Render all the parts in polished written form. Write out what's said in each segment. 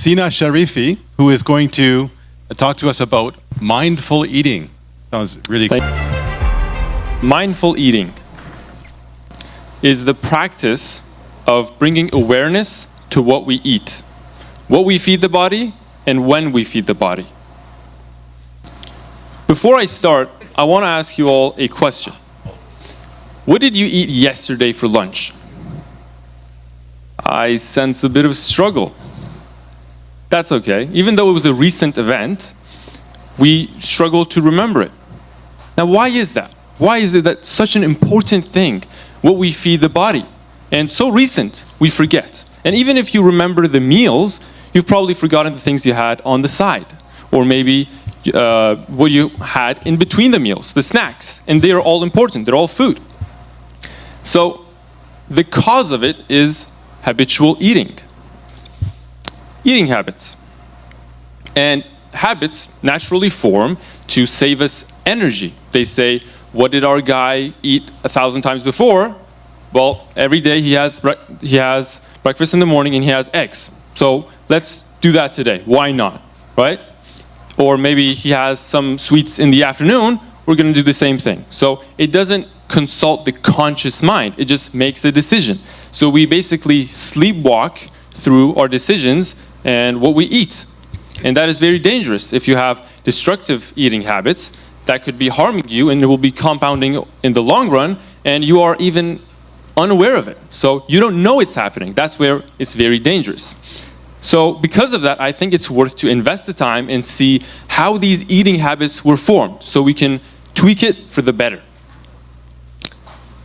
Sina Sharifi, who is going to talk to us about mindful eating. Sounds really exciting. Mindful eating is the practice of bringing awareness to what we eat, what we feed the body, and when we feed the body. Before I start, I want to ask you all a question. What did you eat yesterday for lunch? I sense a bit of struggle. That's okay. Even though it was a recent event, we struggle to remember it. Now, why is that? Why is it that such an important thing, what we feed the body? And so recent, we forget. And even if you remember the meals, you've probably forgotten the things you had on the side. Or maybe what you had in between the meals, the snacks. And they are all important. They're all food. So the cause of it is habitual eating. Eating habits. And habits naturally form to save us energy. They say, what did our guy eat 1,000 times before? Well, every day he has breakfast in the morning and he has eggs. So let's do that today. Why not, right? Or maybe he has some sweets in the afternoon. We're going to do the same thing. So it doesn't consult the conscious mind. It just makes a decision. So we basically sleepwalk through our decisions and what we eat. And that is very dangerous. If you have destructive eating habits, that could be harming you and it will be compounding in the long run, and you are even unaware of it. So you don't know it's happening. That's where it's very dangerous. So because of that, I think it's worth to invest the time and see how these eating habits were formed so we can tweak it for the better.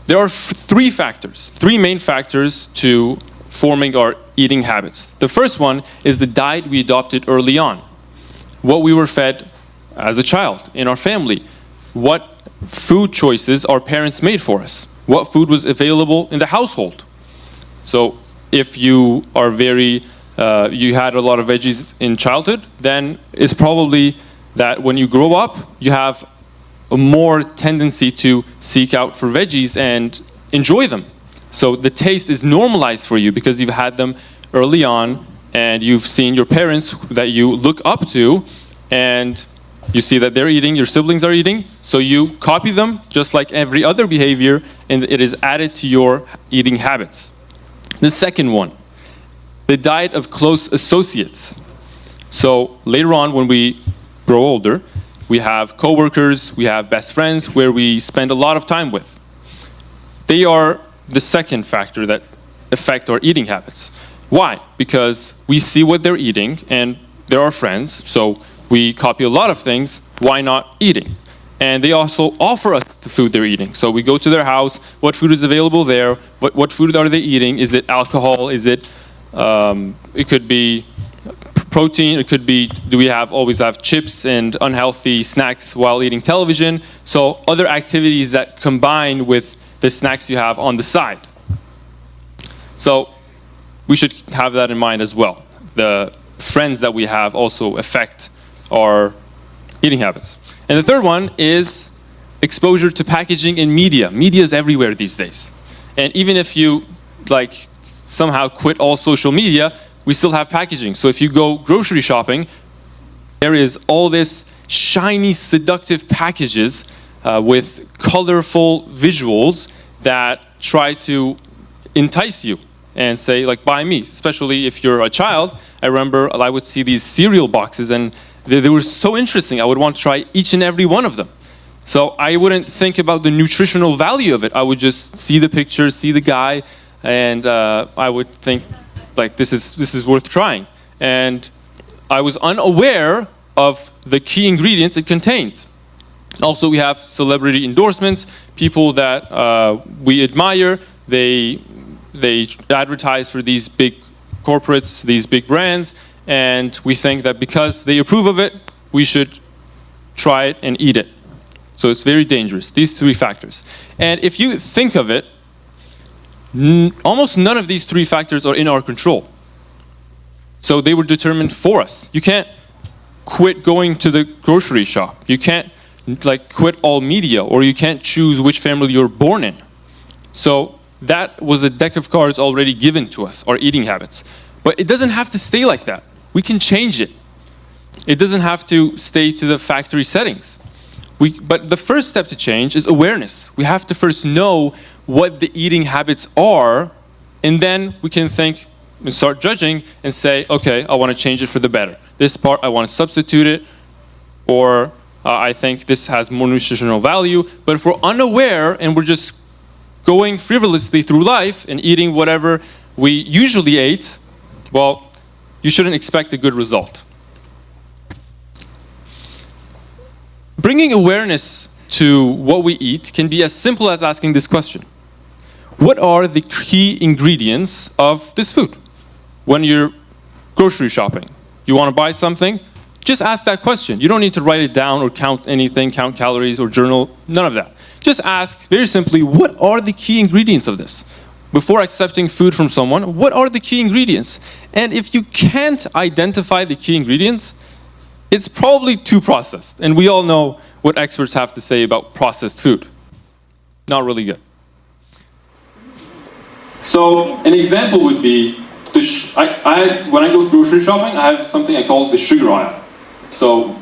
There are three main factors to forming our eating habits. The first one is the diet we adopted early on. What we were fed as a child in our family. What food choices our parents made for us. What food was available in the household. So if you are you had a lot of veggies in childhood, then it's probably that when you grow up, you have a more tendency to seek out for veggies and enjoy them. So the taste is normalized for you because you've had them early on and you've seen your parents that you look up to and you see that they're eating, your siblings are eating, so you copy them just like every other behavior and it is added to your eating habits. The second one, the diet of close associates. So later on when we grow older, we have coworkers, we have best friends where we spend a lot of time with. They are the second factor that affect our eating habits. Why? Because we see what they're eating and they're our friends, so we copy a lot of things. Why not eating? And they also offer us the food they're eating. So we go to their house, what food is available there, what food are they eating? Is it alcohol? Is it, it could be protein, it could be, do we always have chips and unhealthy snacks while eating television? So other activities that combine with the snacks you have on the side. So we should have that in mind as well. The friends that we have also affect our eating habits. And the third one is exposure to packaging and media. Media is everywhere these days. And even if you somehow quit all social media, we still have packaging. So if you go grocery shopping, there is all this shiny, seductive packages with colorful visuals that try to entice you and say, buy me. Especially if you're a child. I remember I would see these cereal boxes and they were so interesting. I would want to try each and every one of them. So I wouldn't think about the nutritional value of it. I would just see the picture, see the guy, and I would think, this is worth trying. And I was unaware of the key ingredients it contained. Also, we have celebrity endorsements, people that we admire. They advertise for these big corporates, these big brands, and we think that because they approve of it, we should try it and eat it. So it's very dangerous, these three factors. And if you think of it, almost none of these three factors are in our control. So they were determined for us. You can't quit going to the grocery shop. You can't quit all media, or you can't choose which family you're born in. So that was a deck of cards already given to us, our eating habits. But it doesn't have to stay like that. we can change it. It doesn't have to stay to the factory settings. But the first step to change is awareness. We have to first know what the eating habits are, and then we can think and start judging and say, okay, I want to change it for the better. This part, I want to substitute it, or I think this has more nutritional value. But if we're unaware and we're just going frivolously through life and eating whatever we usually ate, well, you shouldn't expect a good result. Bringing awareness to what we eat can be as simple as asking this question. What are the key ingredients of this food? When you're grocery shopping, you want to buy something, just ask that question. You don't need to write it down or count anything, count calories or journal, none of that. Just ask very simply, what are the key ingredients of this? Before accepting food from someone, what are the key ingredients? And if you can't identify the key ingredients, it's probably too processed. And we all know what experts have to say about processed food. Not really good. So an example would be, when I go grocery shopping, I have something I call the sugar aisle. So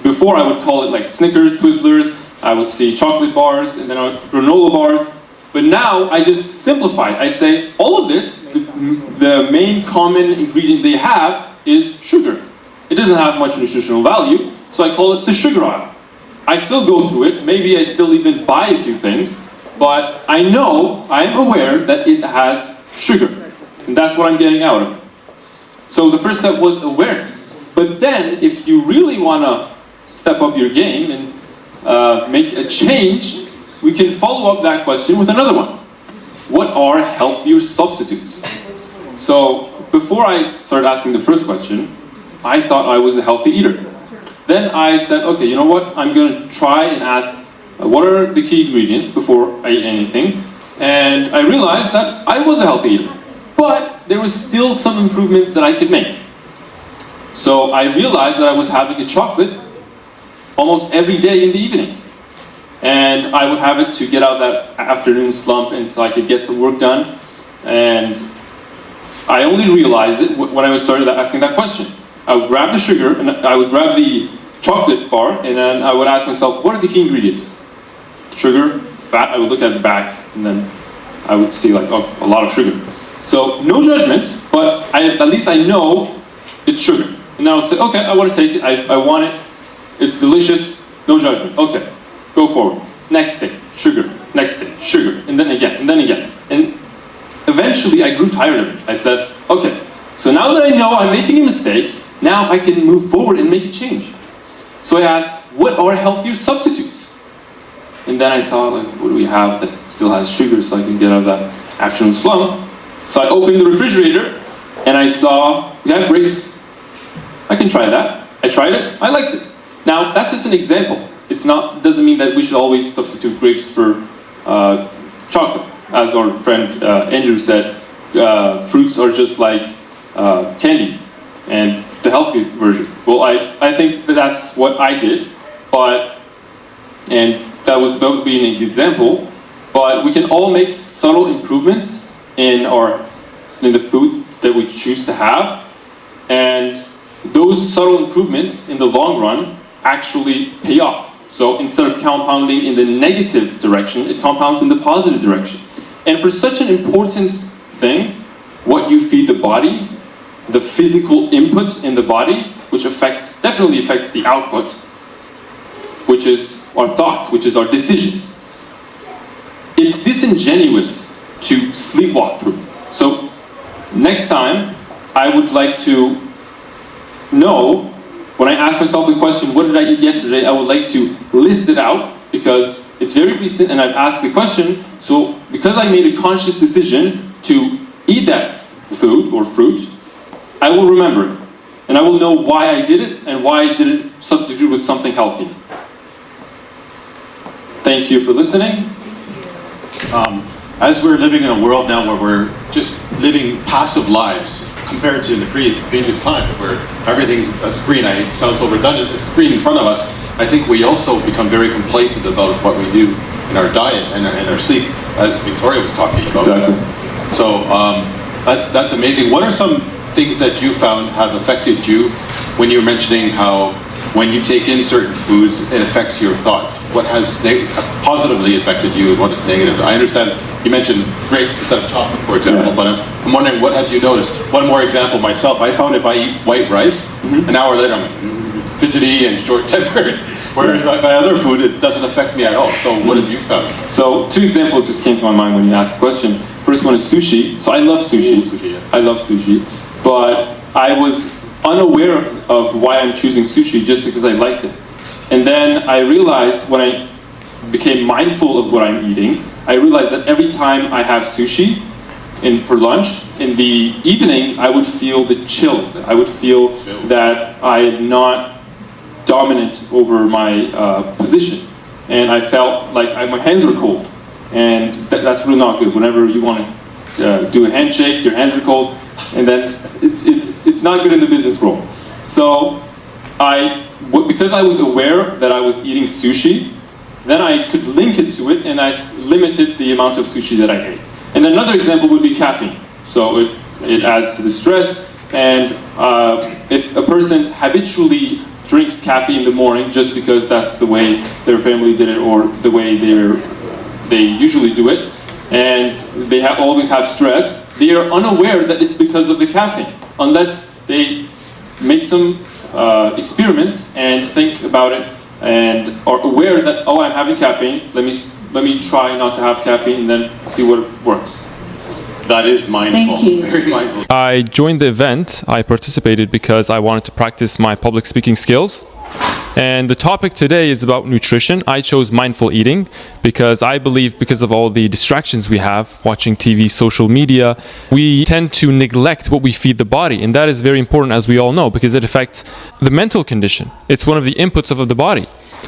before I would call it like Snickers, Twizzlers, I would see chocolate bars, and then granola bars. But now I just simplify it. I say all of this, the main common ingredient they have is sugar. It doesn't have much nutritional value, so I call it the sugar aisle. I still go through it, maybe I still even buy a few things, but I am aware that it has sugar. And that's what I'm getting out of it. So the first step was awareness. But then, if you really want to step up your game and make a change, we can follow up that question with another one. What are healthier substitutes? So before I started asking the first question, I thought I was a healthy eater. Then I said, okay, you know what? I'm going to try and ask, what are the key ingredients before I eat anything? And I realized that I was a healthy eater. But there was still some improvements that I could make. So I realized that I was having a chocolate almost every day in the evening. And I would have it to get out that afternoon slump and so I could get some work done. And I only realized it when I started asking that question. I would grab the sugar, and I would grab the chocolate bar, and then I would ask myself, what are the key ingredients? Sugar, fat, I would look at the back, and then I would see like, oh, a lot of sugar. So no judgment, but at least I know it's sugar. And then I would say, okay, I want to take it, I want it, it's delicious, no judgment. Okay, go forward. Next day, sugar, next day, sugar, and then again, and then again. And eventually I grew tired of it. I said, okay, so now that I know I'm making a mistake, now I can move forward and make a change. So I asked, what are healthier substitutes? And then I thought, like, what do we have that still has sugar so I can get out of that afternoon slump? So I opened the refrigerator and I saw, we have grapes. I can try that. I tried it, I liked it. Now, that's just an example. It doesn't mean that we should always substitute grapes for chocolate. As our friend Andrew said, fruits are just like candies, and the healthy version. Well, I think that's what I did, and that would be an example, but we can all make subtle improvements in the food that we choose to have, and those subtle improvements in the long run actually pay off. So instead of compounding in the negative direction, it compounds in the positive direction. And for such an important thing, what you feed the body, the physical input in the body, which definitely affects the output, which is our thoughts, which is our decisions. It's disingenuous to sleepwalk through. So next time, I would like to know, when I ask myself the question, what did I eat yesterday, I would like to list it out, because it's very recent and I've asked the question, so because I made a conscious decision to eat that food or fruit, I will remember it. And I will know why I did it and why I didn't substitute with something healthy. Thank you for listening. As we're living in a world now where we're just living passive lives compared to in the previous time where everything's a screen, it sounds so redundant, a screen in front of us, I think we also become very complacent about what we do in our diet and our sleep, as Victoria was talking about. Exactly. So that's amazing. What are some things that you found have affected you when you were mentioning how when you take in certain foods, it affects your thoughts? What has positively affected you and what is negative? I understand you mentioned grapes instead of chocolate, for example, but I'm wondering, what have you noticed? One more example myself. I found if I eat white rice, an hour later I'm fidgety and short-tempered, whereas if I buy other food, it doesn't affect me at all. So what have you found? So 2 examples just came to my mind when you asked the question. First one is sushi. So I love sushi. Yes. I love sushi, but I was unaware of why I'm choosing sushi just because I liked it. And then I realized when I became mindful of what I'm eating, I realized that every time I have sushi for lunch, in the evening, I would feel the chills. I would feel that I am not dominant over my position. And I felt like my hands were cold. And that's really not good. Whenever you want to do a handshake, your hands are cold. And then it's not good in the business world. So because I was aware that I was eating sushi, then I could link it to it, and I limited the amount of sushi that I ate. And another example would be caffeine. So it adds to the stress, and if a person habitually drinks caffeine in the morning just because that's the way their family did it or the way they usually do it, and they always have stress, they are unaware that it's because of the caffeine, unless they make some experiments and think about it and are aware that, oh, I'm having caffeine, let me try not to have caffeine and then see what works. That is mindful. Thank you. Very mindful. I joined the event. I participated because I wanted to practice my public speaking skills. And the topic today is about nutrition. I chose mindful eating because I believe because of all the distractions we have, watching TV, social media, we tend to neglect what we feed the body. And that is very important, as we all know, because it affects the mental condition. It's one of the inputs of the body.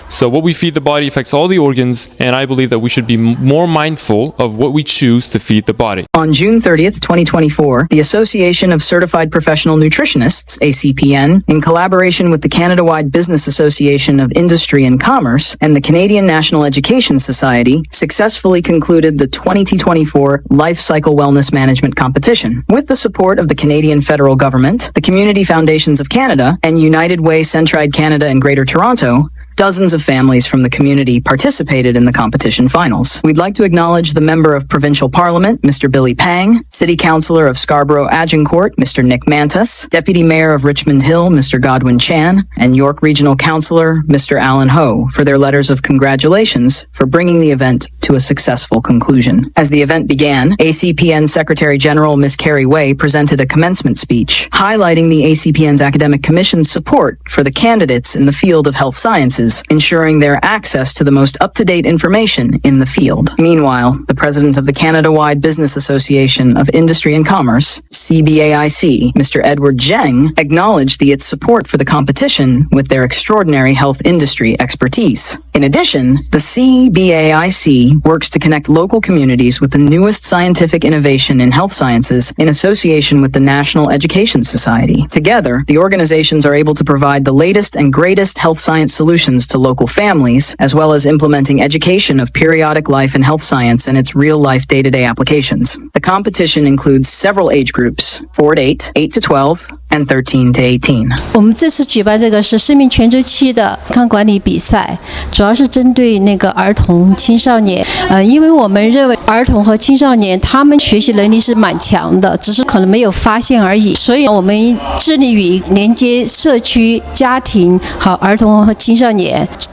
So what we feed the body affects all the organs, and I believe that we should be more mindful of what we choose to feed the body. On June 30th, 2024, the Association of Certified Professional Nutritionists, ACPN, in collaboration with the Canada-wide Business Association of Industry and Commerce and the Canadian National Education Society, successfully concluded the 2024 Life Cycle Wellness Management Competition. With the support of the Canadian federal government, the Community Foundations of Canada, and United Way Centride Canada and Greater Toronto, dozens of families from the community participated in the competition finals. We'd like to acknowledge the Member of Provincial Parliament, Mr. Billy Pang, City Councillor of Scarborough Agincourt, Mr. Nick Mantas, Deputy Mayor of Richmond Hill, Mr. Godwin Chan, and York Regional Councillor, Mr. Alan Ho, for their letters of congratulations for bringing the event to a successful conclusion. As the event began, ACPN Secretary General Ms. Carrie Way presented a commencement speech, highlighting the ACPN's Academic Commission's support for the candidates in the field of health sciences, ensuring their access to the most up-to-date information in the field. Meanwhile, the president of the Canada-wide Business Association of Industry and Commerce, CBAIC, Mr. Edward Zheng, acknowledged its support for the competition with their extraordinary health industry expertise. In addition, the CBAIC works to connect local communities with the newest scientific innovation in health sciences in association with the National Education Society. Together, the organizations are able to provide the latest and greatest health science solutions to local families, as well as implementing education of periodic life and health science and its real-life day-to-day applications. The competition includes several age groups, 4 to 8, 8 to 12, and 13 to 18. 我们这次举办这个是生命全周期的健康管理比赛，主要是针对那个儿童、青少年。因为我们认为儿童和青少年他们学习能力是蛮强的，只是可能没有发现而已。所以我们致力于连接社区、家庭和儿童和青少年。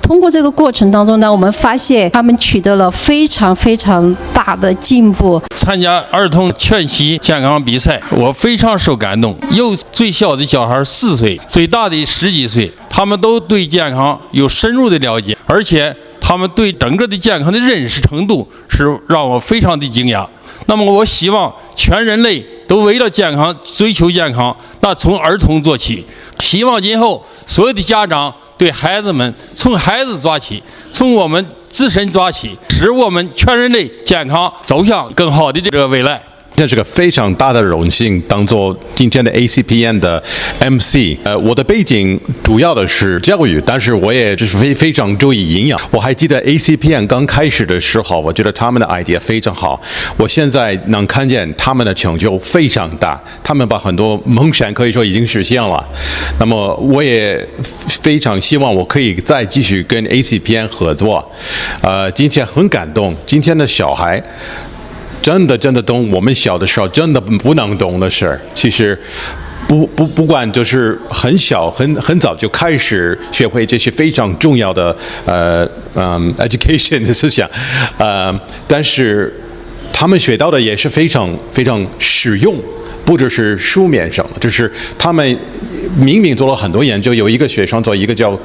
通过这个过程当中呢，我们发现他们取得了非常非常大的进步。参加儿童全息健康比赛，我非常受感动。最小的小孩4岁，最大的10几岁，他们都对健康有深入的了解，而且他们对整个的健康的认识程度是让我非常的惊讶。那么我希望全人类都为了健康追求健康，那从儿童做起。希望今后所有的家长对孩子们从孩子抓起，从我们自身抓起，使我们全人类健康走向更好的这个未来。这是个非常大的荣幸，当做今天的 ACPN 的 MC。我的背景主要的是教育，但是我也就是非常注意营养。我还记得 ACPN 刚开始的时候，我觉得他们的 idea 非常好。我现在能看见他们的成就非常大，他们把很多梦想可以说已经实现了。那么我也非常希望我可以再继续跟 ACPN 合作。今天很感动，今天的小孩。真的懂我们小的时候真的不能懂的事儿。其实不管就是很小很早就开始学会这些非常重要的education 的思想，但是他们学到的也是非常实用，不只是书面上的，就是他们明明做了很多研究，有一个学生做一个叫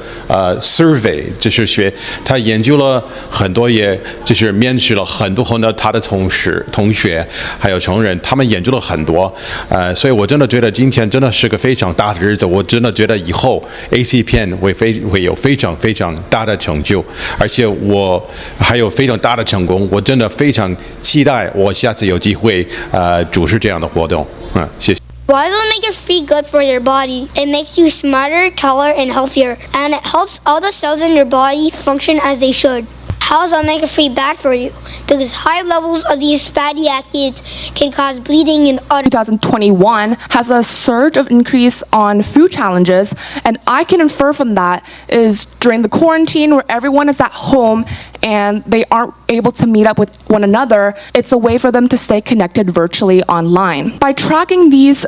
survey， 就是他研究了很多，也就是面试了很多他的同学还有成人，他们研究了很多，所以我真的觉得今天真的是个非常大的日子，我真的觉得以后 ACPN 会有非常大的成就，而且我还有非常大的成功，我真的非常期待我下次有机会主持这样的活动，谢谢。Why does omega-3 good for your body? It makes you smarter, taller, and healthier, and it helps all the cells in your body function as they should. How is omega-3 bad for you? Because high levels of these fatty acids can cause bleeding and other. 2021 has a surge of increase on food challenges, and I can infer from that is during the quarantine where everyone is at home and they aren't able to meet up with one another, it's a way for them to stay connected virtually online. By tracking these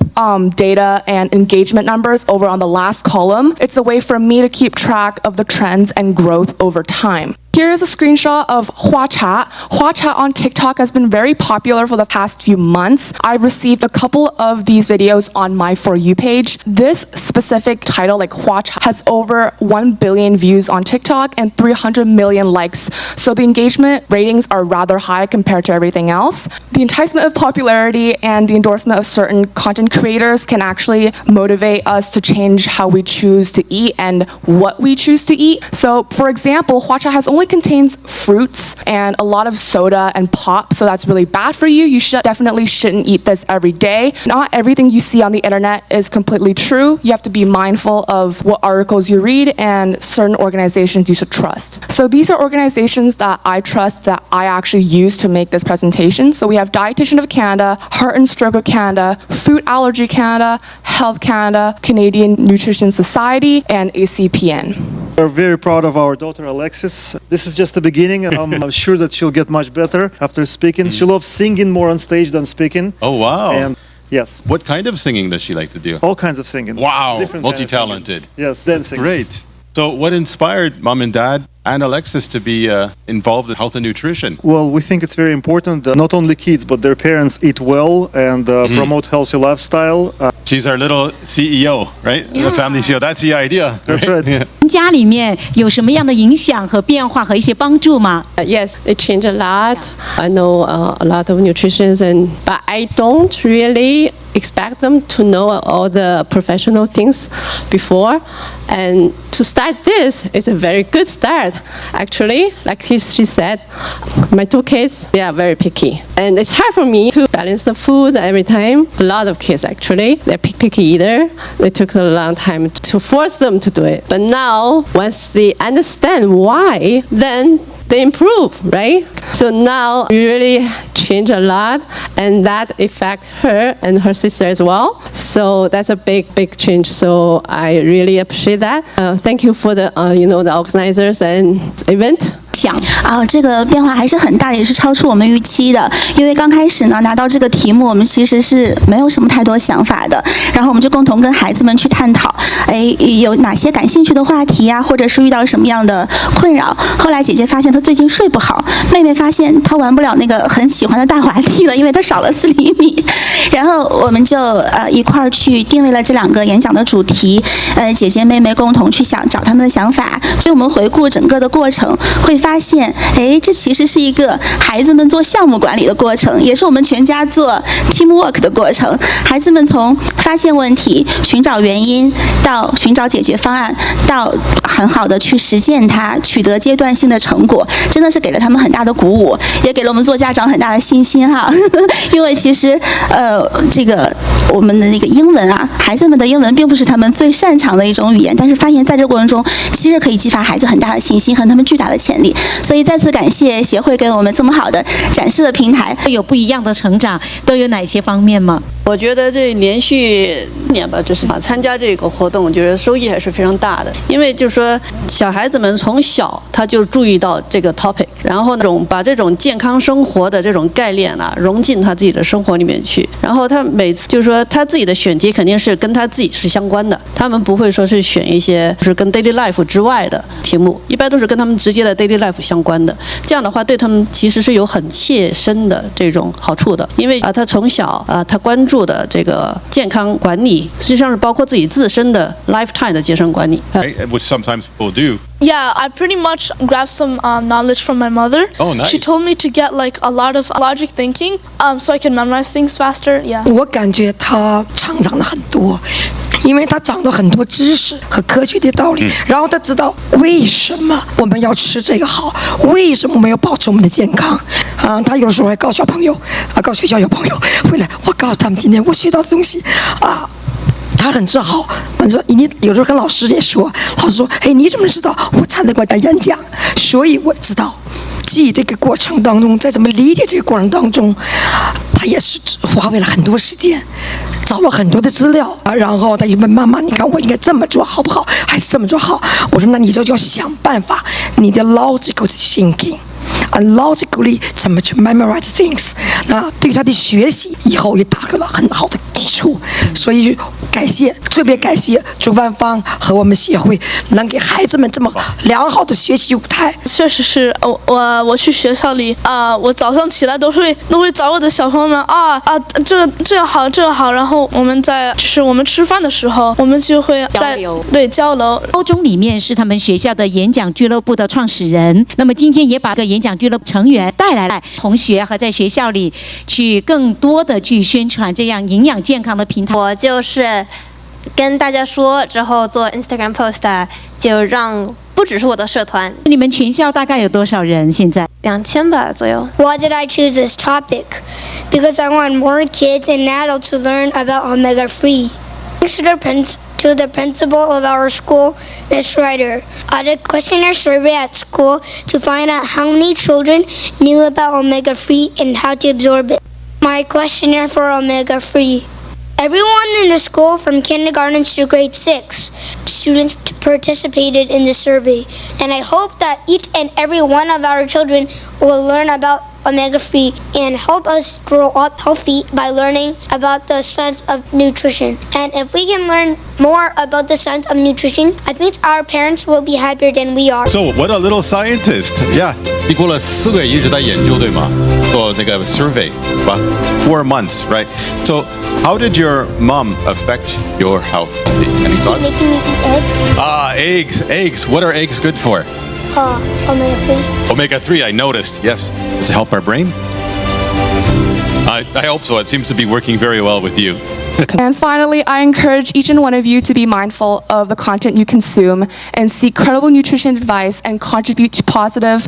data and engagement numbers over on the last column, it's a way for me to keep track of the trends and growth over time. Here's a screenshot of Hua Chat. Hua Chat on TikTok has been very popular for the past few months. I've received a couple of these videos on my For You page. This specific title, like Hua Chat, has over 1 billion views on TikTok and 300 million likes. So the engagement ratings are rather high compared to everything else. The enticement of popularity and the endorsement of certain content creators can actually motivate us to change how we choose to eat and what we choose to eat. So for example, Hua Chat has only contains fruits and a lot of soda and pop, so that's really bad for you. You definitely shouldn't eat this every day. Not everything you see on the internet is completely true. You have to be mindful of what articles you read and certain organizations you should trust. So these are organizations that I trust that I actually use to make this presentation. So we have Dietitian of Canada, Heart and Stroke of Canada, Food Allergy Canada, Health Canada, Canadian Nutrition Society, and ACPN. We're very proud of our daughter Alexis. This is just the beginning. I'm sure that she'll get much better after speaking. She loves singing more on stage than speaking. Oh, wow. And yes. What kind of singing does she like to do? All kinds of singing. Wow, Different multi-talented. Kind of yes, dancing. Great. So what inspired mom and dad and Alexis to be involved in health and nutrition? Well, we think it's very important that not only kids but their parents eat well and promote healthy lifestyle. She's our little CEO, right? The family CEO. That's the idea. That's right. Yeah. 家里面有什么样的影响和变化和一些帮助吗？ Yes, it changed a lot. I know a lot of nutrition, but I don't really expect them to know all the professional things before. And to start this is a very good start. Actually, like she said, my two kids, they are very picky. And it's hard for me to balance the food every time. A lot of kids actually, they're picky eater. It took a long time to force them to do it. But now, once they understand why, then they improve, right? So now we really change a lot, and that affect her and her sister as well. So that's a big change. So I really appreciate that. Thank you for the the organizers and event. 这个变化还是很大的，也是超出我们预期的。因为刚开始呢，拿到这个题目，我们其实是没有什么太多想法的。然后我们就共同跟孩子们去探讨，有哪些感兴趣的话题呀，或者是遇到什么样的困扰。后来姐姐发现她最近睡不好，妹妹发现她玩不了那个很喜欢的大滑梯了，因为她少了4厘米。然后我们就一块儿去定位了这2个演讲的主题，姐姐妹妹共同去找他们的想法。所以我们回顾整个的过程，会发发现，这其实是一个孩子们做项目管理的过程，也是我们全家做 teamwork 的过程。孩子们从发现问题、寻找原因，到寻找解决方案，到很好的去实践它，取得阶段性的成果，真的是给了他们很大的鼓舞，也给了我们做家长很大的信心哈。因为其实这个我们的那个英文啊，孩子们的英文并不是他们最擅长的一种语言，但是发现在这个过程中，其实可以激发孩子很大的信心和他们巨大的潜力。所以再次感谢协会给我们这么好的展示的平台。有不一样的成长，都有哪些方面吗？我觉得这连续年吧，就是参加这个活动，我觉得收益还是非常大的。因为就是说，小孩子们从小他就注意到这个 topic， 然后把这种健康生活的这种概念啊融进他自己的生活里面去。然后他每次就是说他自己的选题肯定是跟他自己是相关的，他们不会说是选一些就是跟 daily life 之外的题目，一般都是跟他们直接的 daily life 相关的。这样的话对他们其实是有很切身的这种好处的，因为他从小他关注的这个健康管理，实际上是包括自己自身的 lifetime 的健康管理。Which sometimes people do. Yeah, I pretty much grabbed some knowledge from my mother. Oh, nice. She told me to get like a lot of logic thinking, so I can memorize things faster. Yeah. 我感觉他成长了很多，因为他长了很多知识和科学的道理，然后他知道为什么我们要吃这个好，为什么我们要保持我们的健康。他有时候会告小朋友，告学校小朋友回来，我告诉他们今天我学到的东西他很自豪，我说你有时候跟老师也说，老师说，你怎么知道？我参加过演讲，所以我知道。记这个过程当中，在怎么理解这个过程当中，他也是花费了很多时间，找了很多的资料然后他就问妈妈：“你看我应该这么做好不好？还是这么做好？”我说：“那你就要想办法，你的 logical thinking。logically 怎么去 memorize things， 那对他的学习以后也打开了很好的基础。所以特别感谢主办方和我们协会，能给孩子们这么良好的学习舞台。确实是，我去学校里我早上起来都会找我的小朋友们这好这好，然后我们就是我们吃饭的时候，我们就会交流。高中里面是他们学校的演讲俱乐部的创始人，那么今天也把个演讲俱乐部成员带来同学和在学校里去更多的去宣传这样营养健康的平台。我就是跟大家说之后做 Instagram post， 就让不只是我的社团。你们全校大概有多少人现在？2000吧左右。Why did I choose this topic? Because I want more kids and adults to learn about omega-3. Thanks to the principal of our school, Ms. Ryder. I did a questionnaire survey at school to find out how many children knew about omega-3 and how to absorb it. My questionnaire for omega-3. Everyone in the school from kindergarten to grade 6 students participated in the survey, and I hope that each and every one of our children will learn about omega-3 and help us grow up healthy by learning about the science of nutrition. And if we can learn more about the science of nutrition, I think our parents will be happier than we are. So what a little scientist. Yeah. 你过了4个月一直在研究，对吗？做那个 survey， 是吧 ？4 months, right? So how did your mom affect your health? Any thoughts? Keep making me eat eggs. Eggs. What are eggs good for? Omega-3. Omega-3, I noticed. Yes. Does it help our brain? I hope so. It seems to be working very well with you. And finally, I encourage each and one of you to be mindful of the content you consume and seek credible nutrition advice and contribute to positive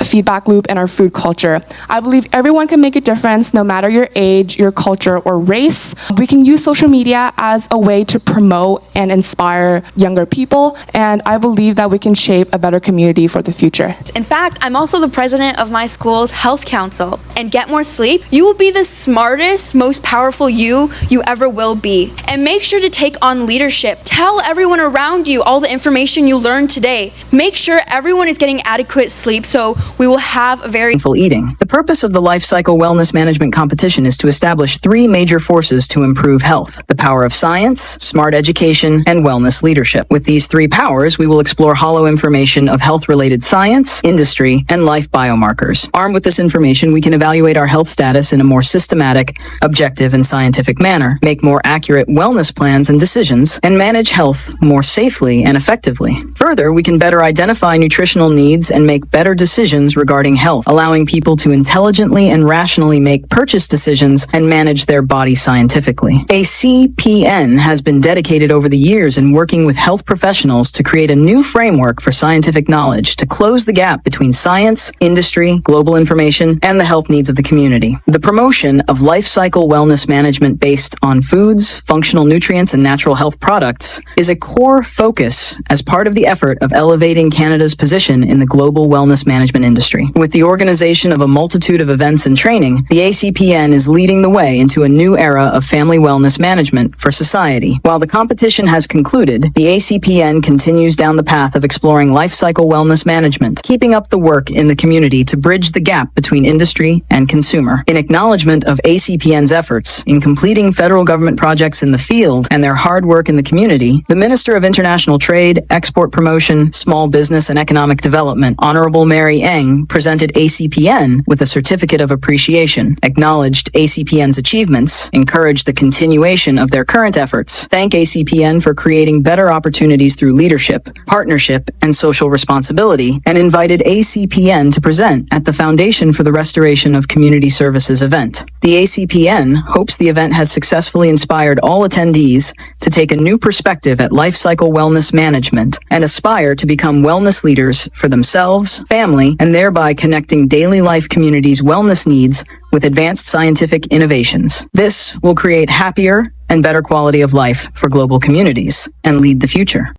feedback loop in our food culture. I believe everyone can make a difference no matter your age, your culture, or race. We can use social media as a way to promote and inspire younger people, and I believe that we can shape a better community for the future. In fact, I'm also the president of my school's health council. And get more sleep, you will be the smartest, most powerful you ever will be. And make sure to take on leadership. Tell everyone around you all the information you learned today. Make sure everyone is getting adequate sleep so we will have a very mindful eating. The purpose of the Life Cycle Wellness Management Competition is to establish 3 major forces to improve health: the power of science, smart education, and wellness leadership. With these 3 powers, we will explore hollow information of health-related science, industry, and life biomarkers. Armed with this information, we can evaluate our health status in a more systematic, objective, and scientific manner make more accurate wellness plans and decisions, and manage health more safely and effectively. Further, we can better identify nutritional needs and make better decisions regarding health, allowing people to intelligently and rationally make purchase decisions and manage their body scientifically. A CPN has been dedicated over the years in working with health professionals to create a new framework for scientific knowledge to close the gap between science, industry, global information, and the health needs of the community. The promotion of life cycle wellness management based on foods, functional nutrients, and natural health products is a core focus as part of the effort of elevating Canada's position in the global wellness management industry. With the organization of a multitude of events and training, the ACPN is leading the way into a new era of family wellness management for society. While the competition has concluded, the ACPN continues down the path of exploring life cycle wellness management, keeping up the work in the community to bridge the gap between industry and consumer. In acknowledgement of ACPN's efforts in completing federal government projects in the field and their hard work in the community, the Minister of International Trade, Export Promotion, Small Business and Economic Development, Honorable Mary Eng, presented ACPN with a certificate of appreciation, acknowledged ACPN's achievements, encouraged the continuation of their current efforts, thank ACPN for creating better opportunities through leadership, partnership, and social responsibility, and invited ACPN to present at the Foundation for the Restoration of Community Services event. The ACPN hopes the event has successfully inspired all attendees to take a new perspective at life cycle wellness management and aspire to become wellness leaders for themselves, family, and thereby connecting daily life communities' wellness needs with advanced scientific innovations. This will create happier and better quality of life for global communities and lead the future.